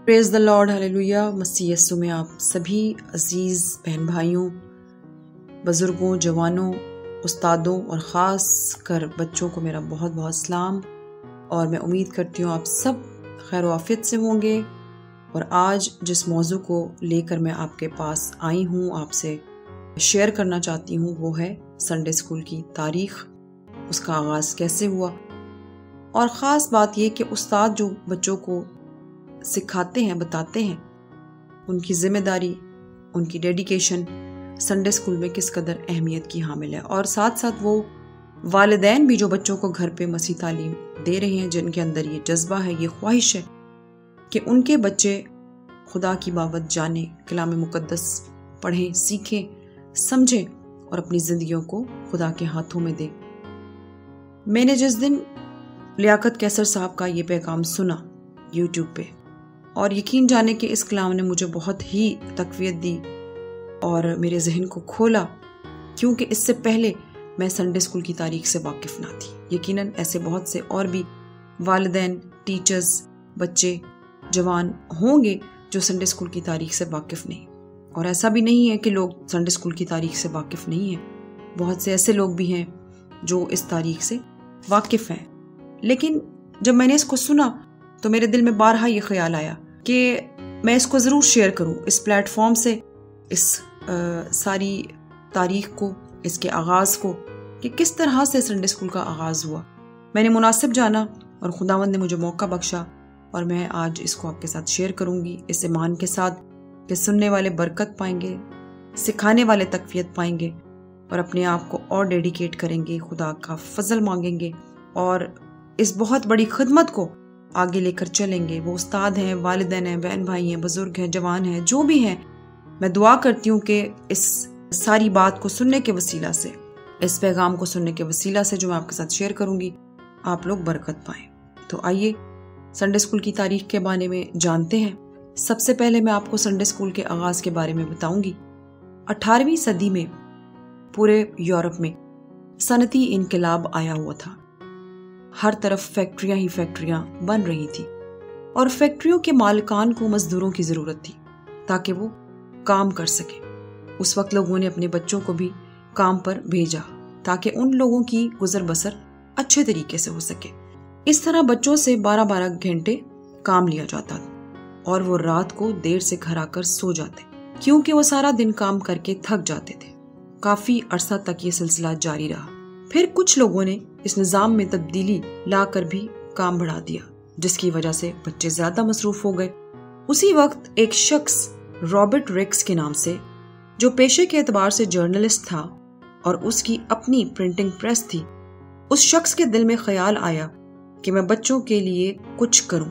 Praise the lord, hallelujah. मसीह यीशु में आप सभी अजीज बहन भाइयों, बुजुर्गों, जवानों, उस्तादों और ख़ास कर बच्चों को मेरा बहुत बहुत सलाम। और मैं उम्मीद करती हूँ आप सब खैर वाफियत से होंगे। और आज जिस मौजू को लेकर मैं आपके पास आई हूँ, आपसे शेयर करना चाहती हूँ, वो है संडे स्कूल की तारीख, उसका आगाज़ कैसे हुआ। और ख़ास बात ये कि उस्ताद जो बच्चों को सिखाते हैं, बताते हैं, उनकी ज़िम्मेदारी, उनकी डेडिकेशन संडे स्कूल में किस कदर अहमियत की हामिल है। और साथ साथ वो वालिदैन भी जो बच्चों को घर पे मसीह तालीम दे रहे हैं, जिनके अंदर ये जज्बा है, ये ख्वाहिश है कि उनके बच्चे खुदा की बाबत जाने, कलाम मुकद्दस पढ़ें, सीखें, समझें और अपनी ज़िंदगियों को खुदा के हाथों में दें। मैंने जिस दिन लियाकत कैसर साहब का ये पैगाम सुना यूट्यूब पे, और यकीन जाने कि इस कलाम ने मुझे बहुत ही तक़वियत दी और मेरे जहन को खोला, क्योंकि इससे पहले मैं संडे स्कूल की तारीख से वाकिफ़ ना थी। यकीनन ऐसे बहुत से और भी वालिदैन, टीचर्स, बच्चे, जवान होंगे जो संडे स्कूल की तारीख से वाकिफ़ नहीं। और ऐसा भी नहीं है कि लोग संडे स्कूल की तारीख से वाकिफ़ नहीं हैं, बहुत से ऐसे लोग भी हैं जो इस तारीख से वाकिफ़ हैं। लेकिन जब मैंने इसको सुना तो मेरे दिल में बारहा ये ख्याल आया कि मैं इसको ज़रूर शेयर करूं इस प्लेटफॉर्म से, इस सारी तारीख को, इसके आगाज़ को, कि किस तरह से संडे स्कूल का आगाज़ हुआ। मैंने मुनासिब जाना और खुदावंद ने मुझे मौका बख्शा और मैं आज इसको आपके साथ शेयर करूंगी, इस ईमान के साथ कि सुनने वाले बरकत पाएंगे, सिखाने वाले तक़वियत पाएंगे और अपने आप को और डेडिकेट करेंगे, खुदा का फजल मांगेंगे और इस बहुत बड़ी खिदमत को आगे लेकर चलेंगे। वो उस्ताद हैं, वालिदैन हैं, बहन भाई हैं, बुजुर्ग हैं, जवान हैं, जो भी हैं, मैं दुआ करती हूँ कि इस सारी बात को सुनने के वसीला से, इस पैगाम को सुनने के वसीला से जो मैं आपके साथ शेयर करूंगी, आप लोग बरकत पाएं। तो आइए संडे स्कूल की तारीख के बारे में जानते हैं। सबसे पहले मैं आपको संडे स्कूल के आगाज़ के बारे में बताऊंगी। 18वीं सदी में पूरे यूरोप में सनती इनकलाब आया हुआ था। हर तरफ फैक्ट्रियां ही फैक्ट्रियां बन रही थी और फैक्ट्रियों के मालिकान को मजदूरों की ज़रूरत थी ताकि वो काम कर सके। उस वक्त लोगों ने अपने बच्चों को भी काम पर भेजा ताकि उन लोगों की गुजर बसर अच्छे तरीके से हो सके। इस तरह बच्चों से 12-12 घंटे काम लिया जाता और वो रात को देर से घर आकर सो जाते, क्योंकि वो सारा दिन काम करके थक जाते थे। काफी अरसा तक ये सिलसिला जारी रहा। फिर कुछ लोगों ने इस निज़ाम में तब्दीली लाकर भी काम बढ़ा दिया, जिसकी वजह से बच्चे ज्यादा मसरूफ हो गए। उसी वक्त एक शख्स रॉबर्ट रेक्स के नाम से, जो पेशे के एतबार से जर्नलिस्ट था और उसकी अपनी प्रिंटिंग प्रेस थी, उस शख्स के दिल में ख्याल आया कि मैं बच्चों के लिए कुछ करूं।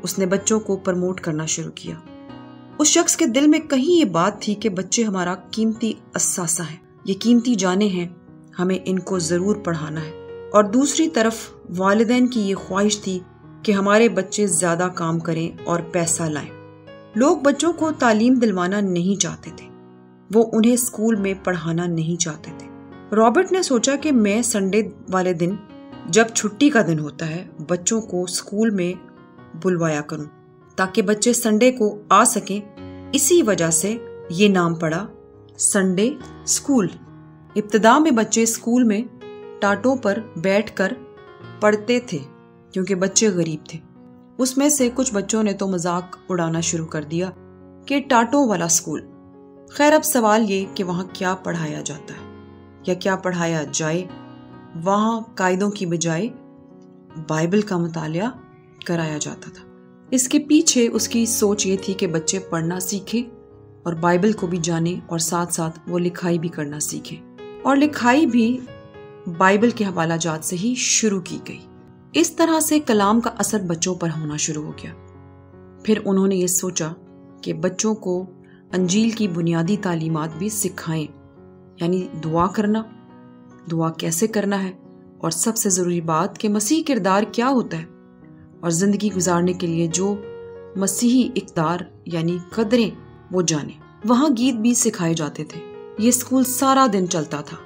उसने बच्चों को प्रमोट करना शुरू किया। उस शख्स के दिल में कहीं ये बात थी कि बच्चे हमारा कीमती असासा है, ये कीमती जाने हैं, हमें इनको जरूर पढ़ाना है। और दूसरी तरफ वालिदैन की ये ख्वाहिश थी कि हमारे बच्चे ज्यादा काम करें और पैसा लाएं। लोग बच्चों को तालीम दिलवाना नहीं चाहते थे, वो उन्हें स्कूल में पढ़ाना नहीं चाहते थे। रॉबर्ट ने सोचा कि मैं संडे वाले दिन, जब छुट्टी का दिन होता है, बच्चों को स्कूल में बुलवाया करूं ताकि बच्चे संडे को आ सकें। इसी वजह से ये नाम पड़ा संडे स्कूल। इब्तिदा में बच्चे स्कूल में टाटों पर बैठकर पढ़ते थे क्योंकि बच्चे गरीब थे। उसमें से कुछ बच्चों ने तो मजाक उड़ाना शुरू कर दिया कि टाटों वाला स्कूल। खैर, अब सवाल ये कि वहां क्या पढ़ाया जाता है या क्या पढ़ाया जाए। वहां कायदों की बजाय बाइबल का मुतालिया कराया जाता था। इसके पीछे उसकी सोच ये थी कि बच्चे पढ़ना सीखें और बाइबल को भी जाने और साथ साथ वो लिखाई भी करना सीखें। और लिखाई भी बाइबल के हवाला जात से ही शुरू की गई। इस तरह से कलाम का असर बच्चों पर होना शुरू हो गया। फिर उन्होंने ये सोचा कि बच्चों को अंजील की बुनियादी तालीमात भी सिखाएं, यानी दुआ करना, दुआ कैसे करना है, और सबसे ज़रूरी बात कि मसीह किरदार क्या होता है और ज़िंदगी गुजारने के लिए जो मसीही इक़दार यानी कदरें वो जाने। वहाँ गीत भी सिखाए जाते थे। ये स्कूल सारा दिन चलता था।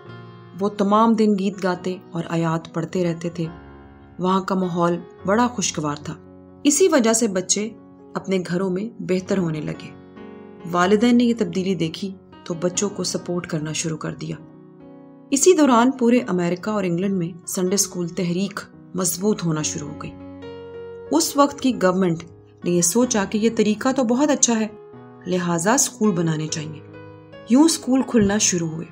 वो तमाम दिन गीत गाते और आयात पढ़ते रहते थे। वहाँ का माहौल बड़ा खुशगवार था। इसी वजह से बच्चे अपने घरों में बेहतर होने लगे। वालिदैन ने ये तब्दीली देखी तो बच्चों को सपोर्ट करना शुरू कर दिया। इसी दौरान पूरे अमेरिका और इंग्लैंड में संडे स्कूल तहरीक मजबूत होना शुरू हो गई। उस वक्त की गवर्नमेंट ने यह सोचा कि यह तरीका तो बहुत अच्छा है, लिहाजा स्कूल बनाने चाहिए। यूं स्कूल खुलना शुरू हुए।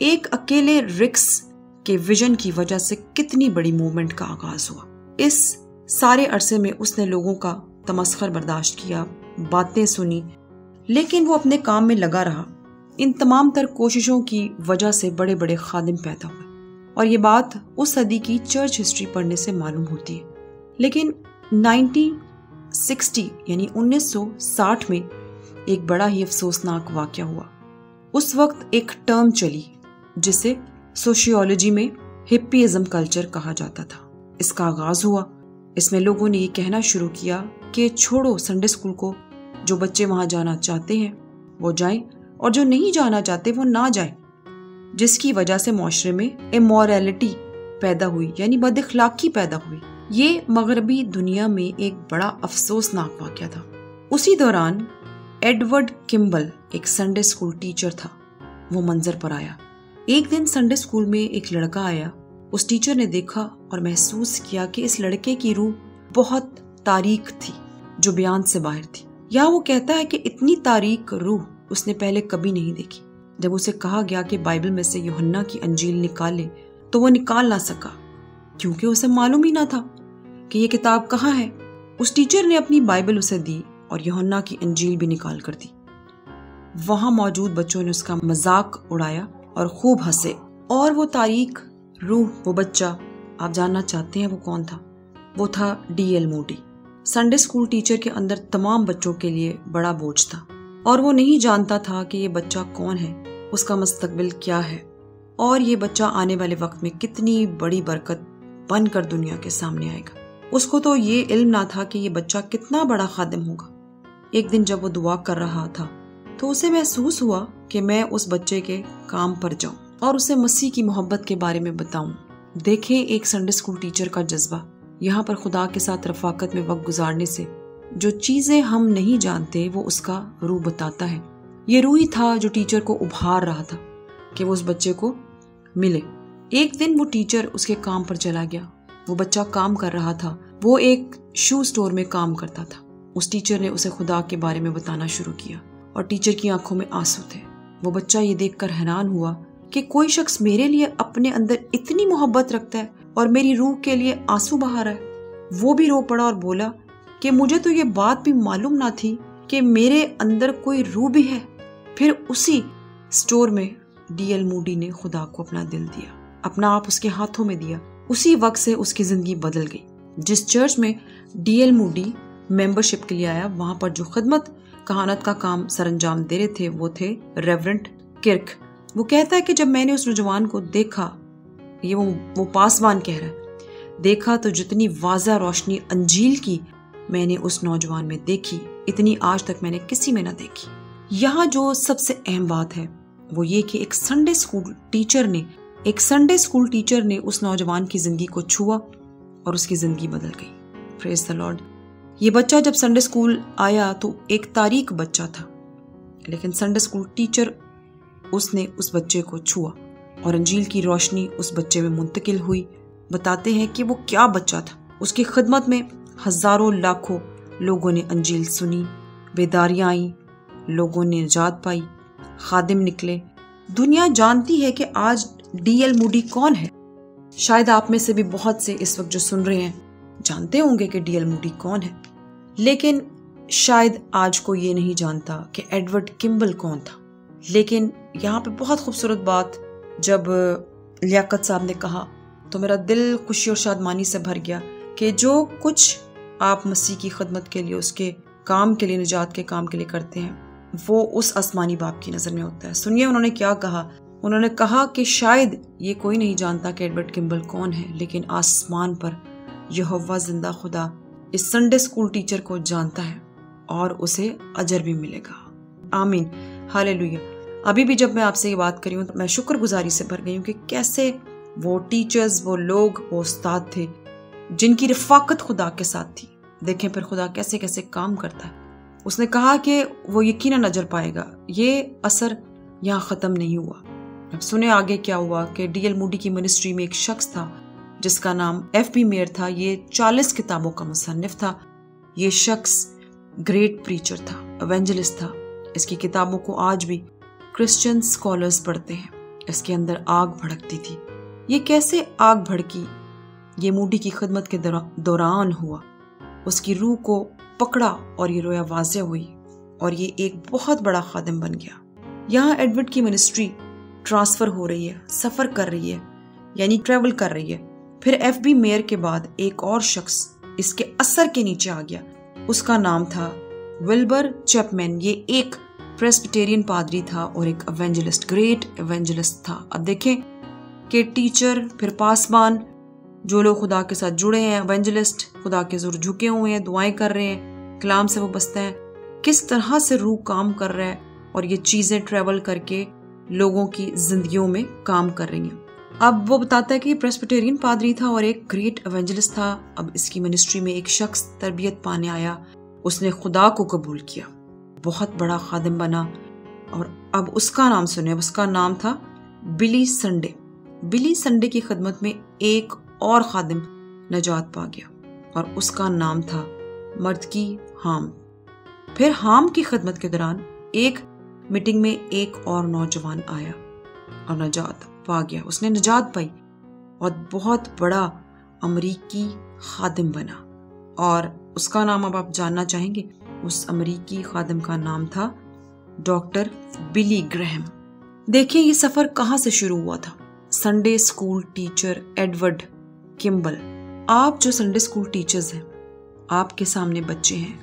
एक अकेले रिक्स के विजन की वजह से कितनी बड़ी मूवमेंट का आगाज हुआ। इस सारे अरसे में उसने लोगों का तमस्खर बर्दाश्त किया, बातें सुनी, लेकिन वो अपने काम में लगा रहा। इन तमाम तर कोशिशों की वजह से बड़े बड़े खादिम पैदा हुए और ये बात उस सदी की चर्च हिस्ट्री पढ़ने से मालूम होती है। लेकिन 1960 यानी 1960 में एक बड़ा ही अफसोसनाक वाकया हुआ। उस वक्त एक टर्म चली जिसे सोशियोलॉजी में हिप्पीइज्म कल्चर कहा जाता था। इसका आगाज हुआ। इसमें लोगों ने ये कहना शुरू किया कि छोड़ो संडे स्कूल को, जो बच्चे वहां जाना चाहते हैं वो जाएं और जो नहीं जाना चाहते वो ना जाएं, जिसकी वजह से मुआशरे में इमोरलिटी पैदा हुई यानी बदअखलाकी पैदा हुई। ये मगरबी दुनिया में एक बड़ा अफसोसनाक वाकया था। उसी दौरान एडवर्ड किम्बल एक संडे स्कूल टीचर था, वो मंजर पर आया। एक दिन संडे स्कूल में एक लड़का आया। उस टीचर ने देखा और महसूस किया कि इस लड़के की रूह बहुत तारीक थी जो बयान से बाहर थी। या वो कहता है कि इतनी तारीक रूह उसने पहले कभी नहीं देखी। जब उसे कहा गया कि बाइबल में से यूहन्ना की अंजील निकाले तो वो निकाल ना सका, क्योंकि उसे मालूम ही ना था कि ये किताब कहाँ है। उस टीचर ने अपनी बाइबल उसे दी और यूहन्ना की अंजील भी निकाल कर दी। वहां मौजूद बच्चों ने उसका मजाक उड़ाया और खूब हंसे। और वो तारीक रूह, वो बच्चा, आप जानना चाहते हैं वो कौन था? वो था D.L. Moody. Sunday school teacher के अंदर तमाम बच्चों के लिए बड़ा बोझ था और वो नहीं जानता था कि ये बच्चा कौन है, उसका मुस्तकबिल क्या है और ये बच्चा आने वाले वक्त में कितनी बड़ी बरकत बनकर दुनिया के सामने आएगा। उसको तो ये इल्म ना था कि ये बच्चा कितना बड़ा खादिम होगा। एक दिन जब वो दुआ कर रहा था तो उसे महसूस हुआ कि मैं उस बच्चे के काम पर जाऊं और उसे मसीह की मोहब्बत के बारे में बताऊं। देखें एक संडे स्कूल टीचर का जज्बा। यहाँ पर खुदा के साथ रफाकत में वक्त गुजारने से जो चीजें हम नहीं जानते वो उसका रूह बताता है। ये रूह ही था जो टीचर को उभार रहा था कि वो उस बच्चे को मिले। एक दिन वो टीचर उसके काम पर चला गया। वो बच्चा काम कर रहा था, वो एक शू स्टोर में काम करता था। उस टीचर ने उसे खुदा के बारे में बताना शुरू किया और टीचर की आंखों में आंसू थे। वो बच्चा ये देखकर हैरान हुआ कि कोई शख्स मेरे लिए अपने अंदर इतनी मोहब्बत रखता है और मेरी रूह के लिए आंसू बहा रहा है। वो भी रो पड़ा और बोला कि मुझे तो ये बात भी मालूम ना थी कि मेरे अंदर कोई रूह भी है। फिर उसी स्टोर में D.L. मूडी ने खुदा को अपना दिल दिया, अपना आप उसके हाथों में दिया। उसी वक्त से उसकी जिंदगी बदल गई। जिस चर्च में D.L. मूडी मेंबरशिप के लिए आया, वहां पर जो खिदमत कहानत का काम सरंजाम दे रहे थे वो थे रेवरेंड किर्क। वो कहता है कि जब मैंने उस नौजवान को देखा, ये वो पासवान कह रहा है, देखा तो जितनी वाज़ा रोशनी अंजील की मैंने उस नौजवान में देखी, इतनी आज तक मैंने किसी में ना देखी। यहाँ जो सबसे अहम बात है वो ये कि एक संडे स्कूल टीचर ने उस नौजवान की जिंदगी को छुआ और उसकी जिंदगी बदल गई। Praise the Lord. ये बच्चा जब संडे स्कूल आया तो एक तारीक बच्चा था, लेकिन संडे स्कूल टीचर उसने उस बच्चे को छुआ और अंजील की रोशनी उस बच्चे में मुंतकिल हुई। बताते हैं कि वो क्या बच्चा था। उसकी खिदमत में हजारों लाखों लोगों ने अंजील सुनी, बेदारियां आई, लोगों ने निजात पाई, खादिम निकले। दुनिया जानती है कि आज D.L. मूडी कौन है। शायद आप में से भी बहुत से इस वक्त जो सुन रहे हैं जानते होंगे कि D.L. मूडी कौन है, लेकिन शायद आज को ये नहीं जानता कि एडवर्ड किम्बल कौन था। लेकिन यहाँ पे बहुत खूबसूरत बात जब लियाकत साहब ने कहा तो मेरा दिल खुशी और शादमानी से भर गया कि जो कुछ आप मसीह की खिदमत के लिए, उसके काम के लिए, निजात के काम के लिए करते हैं, वो उस आसमानी बाप की नज़र में होता है। सुनिए उन्होंने क्या कहा। उन्होंने कहा कि शायद ये कोई नहीं जानता कि एडवर्ड किम्बल कौन है, लेकिन आसमान पर यहोवा जिंदा खुदा इस संडे स्कूल टीचर को जानता है और उसे अजर भी मिलेगा। आमीन, हालेलुया। अभी भी जब मैं आपसे ये बात करी हूँ तो मैं शुक्रगुजारी से भर गई हूँ कि कैसे वो टीचर्स, वो लोग, वो उस्ताद थे जिनकी रफाकत खुदा के साथ थी। देखें फिर खुदा कैसे कैसे काम करता है। اس نے کہا کہ وہ یقیناً اجر پائے گا۔ یہ اثر یہاں ختم نہیں ہوا۔ اب سنے آگے کیا ہوا کہ ڈی ایل موڈی کی منسٹری میں ایک شخص تھا جس کا نام ایف بی میئر تھا۔ یہ 40 کتابوں کا مصنف تھا۔ یہ شخص گریٹ پریچر تھا، ایونجلسٹ تھا۔ اس کی کتابوں کو آج بھی کرسچن سکولرز پڑھتے ہیں۔ اس کے اندر آگ بھڑکتی تھی۔ یہ کیسے آگ بھڑکی؟ یہ موڈی کی خدمت کے دوران ہوا۔ اس کی روح کو پکڑا اور یہ رویا واضح ہوئی اور یہ ایک بہت بڑا خادم بن گیا۔ یہاں ایڈورڈ کی منسٹری ٹرانسفر ہو رہی ہے، سفر کر رہی ہے، یعنی ٹریول کر رہی ہے۔ پھر ایف بی میئر کے بعد ایک اور شخص اس کے اثر کے نیچے آ گیا۔ اس کا نام تھا ولبر چیپمین۔ یہ ایک پریسبیٹیرین پادری تھا اور ایک ایونجلسٹ، گریٹ ایونجلسٹ تھا۔ اب دیکھیں کہ ٹیچر، پھر پاسبان، جو لوگ خدا کے ساتھ جڑے ہیں، ایونجلسٹ خدا کے زور جھکے ہوئے ہیں، دعائیں کر رہے ہیں، کلام سے وہ بستے ہیں، کس طرح سے روح کام کر رہا ہے اور یہ چیزیں ٹریول کر کے لوگوں کی زندگیوں میں کام کر رہی ہیں۔ اب وہ بتاتا ہے کہ یہ پریسبیٹیرین پادری تھا اور ایک گریٹ ایونجلسٹ تھا۔ اب اس کی منسٹری میں ایک شخص تربیت پانے آیا، اس نے خدا کو قبول کیا، بہت بڑا خادم بنا، اور اب اس کا نام سنیں، اس کا نام تھا بلی سنڈے۔ بلی سنڈے کی خدمت میں ایک اور خادم نجات پا گیا اور اس کا نام تھا مردکی ہام۔ پھر ہام کی خدمت کے دوران ایک میٹنگ میں ایک اور نوجوان آیا اور نجات پا گیا۔ اس نے نجات پائی اور بہت بڑا امریکی خادم بنا، اور اس کا نام اب آپ جاننا چاہیں گے۔ اس امریکی خادم کا نام تھا ڈاکٹر بلی گرہم۔ دیکھیں یہ سفر کہاں سے شروع ہوا تھا۔ سنڈے اسکول ٹیچر ایڈورڈ کمبل۔ آپ جو سنڈے اسکول ٹیچرز ہیں، آپ کے سامنے بچے ہیں،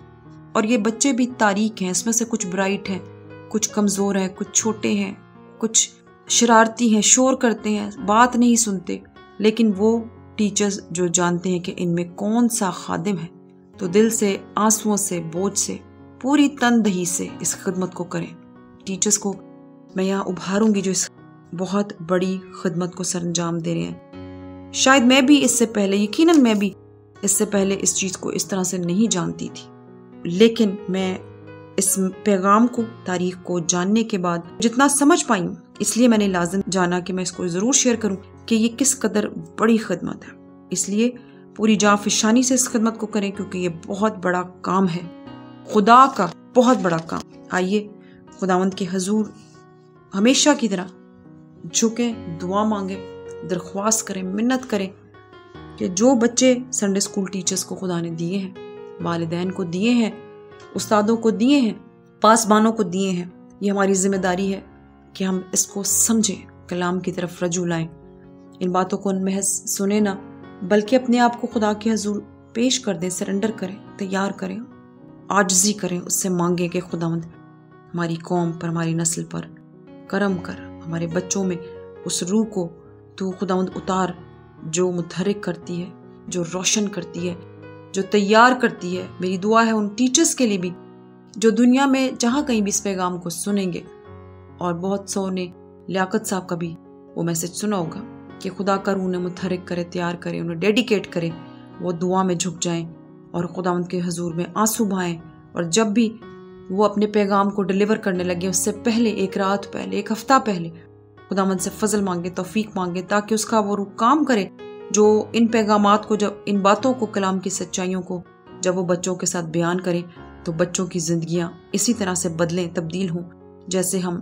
اور یہ بچے بھی تاریک ہیں۔ اس میں سے کچھ برائٹ ہیں، کچھ کمزور ہیں، کچھ چھوٹے ہیں، کچھ شرارتی ہیں، شور کرتے ہیں، بات نہیں سنتے، لیکن وہ ٹیچرز جو جانتے ہیں کہ ان میں کون سا خادم ہے، تو دل سے، آنسوؤں سے، بوجھ سے، پوری تندہی سے اس خدمت کو کریں۔ ٹیچرز کو میں یہاں ابھاروں گی جو اس بہت بڑی خدمت کو سر انجام دے رہے ہیں۔ شاید میں بھی اس سے پہلے، یقیناً میں بھی اس سے پہلے اس چیز کو اس طرح سے نہیں جانتی تھی، لیکن میں اس پیغام کو، تاریخ کو جاننے کے بعد جتنا سمجھ پائی ہوں، اس لیے میں نے لازم جانا کہ میں اس کو ضرور شیئر کروں کہ یہ کس قدر بڑی خدمت ہے۔ اس لیے پوری جاں فشانی سے اس خدمت کو کریں، کیونکہ یہ بہت بڑا کام ہے، خدا کا بہت بڑا کام۔ آئیے خداوند کے حضور ہمیشہ کی طرح جھکیں، دعا مانگیں، درخواست کریں، منت کریں کہ جو بچے سنڈے اسکول ٹیچرز کو خدا نے دیے ہیں، والدین کو دیے ہیں، استادوں کو دیے ہیں، پاسبانوں کو دیے ہیں، یہ ہماری ذمہ داری ہے کہ ہم اس کو سمجھیں، کلام کی طرف رجوع لائیں، ان باتوں کو محض سنیں نہ، بلکہ اپنے آپ کو خدا کے حضور پیش کر دیں، سرنڈر کریں، تیار کریں، عاجزی کریں، اس سے مانگیں کہ خداوند ہماری قوم پر، ہماری نسل پر کرم کر، ہمارے بچوں میں اس روح کو تو خداوند اتار جو متحرک کرتی ہے، جو روشن کرتی ہے، جو تیار کرتی ہے۔ میری دعا ہے ان ٹیچرز کے لیے بھی جو دنیا میں جہاں کہیں بھی اس پیغام کو سنیں گے، اور بہت سو نے، لیاقت صاحب کا بھی وہ میسج سنا ہوگا، کہ خدا کا روح انہیں متحرک کرے، تیار کرے، انہیں ڈیڈیکیٹ کرے، وہ دعا میں جھک جائیں اور خداوند کے حضور میں آنسو بہائیں، اور جب بھی وہ اپنے پیغام کو ڈیلیور کرنے لگے اس سے پہلے، ایک رات پہلے، ایک ہفتہ پہلے، خداوند سے فضل مانگے، توفیق مانگے، تاکہ اس کا وہ روح کام کرے، جو ان پیغامات کو، جب ان باتوں کو، کلام کی سچائیوں کو جب وہ بچوں کے ساتھ بیان کریں، تو بچوں کی زندگیاں اسی طرح سے بدلیں، تبدیل ہوں، جیسے ہم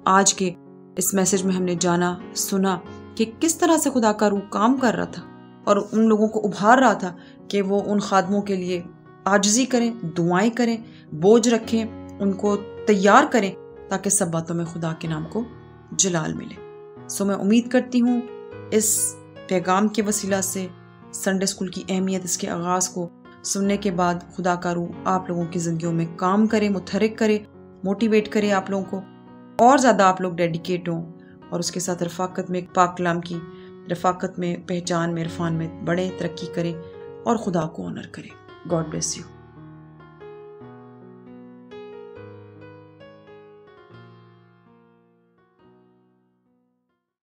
آج کے اس میسج میں ہم نے جانا، سنا کہ کس طرح سے خدا کا روح کام کر رہا تھا اور ان لوگوں کو ابھار رہا تھا کہ وہ ان خادموں کے لیے عاجزی کریں، دعائیں کریں، بوجھ رکھیں، ان کو تیار کریں، تاکہ سب باتوں میں خدا کے نام کو جلال ملے۔ سو میں امید کرتی ہوں اس پیغام کے وسیلہ سے سنڈے اسکول کی اہمیت، اس کے آغاز کو سننے کے بعد خدا کا روح آپ لوگوں کی زندگیوں میں کام کرے، متحرک کرے، موٹیویٹ کرے آپ لوگوں کو، اور زیادہ آپ لوگ ڈیڈیکیٹ ہوں، اور اس کے ساتھ رفاقت میں، پاک کلام کی رفاقت میں، پہچان میں، عرفان میں بڑھیں، ترقی کریں اور خدا کو آنر کریں۔ God bless you.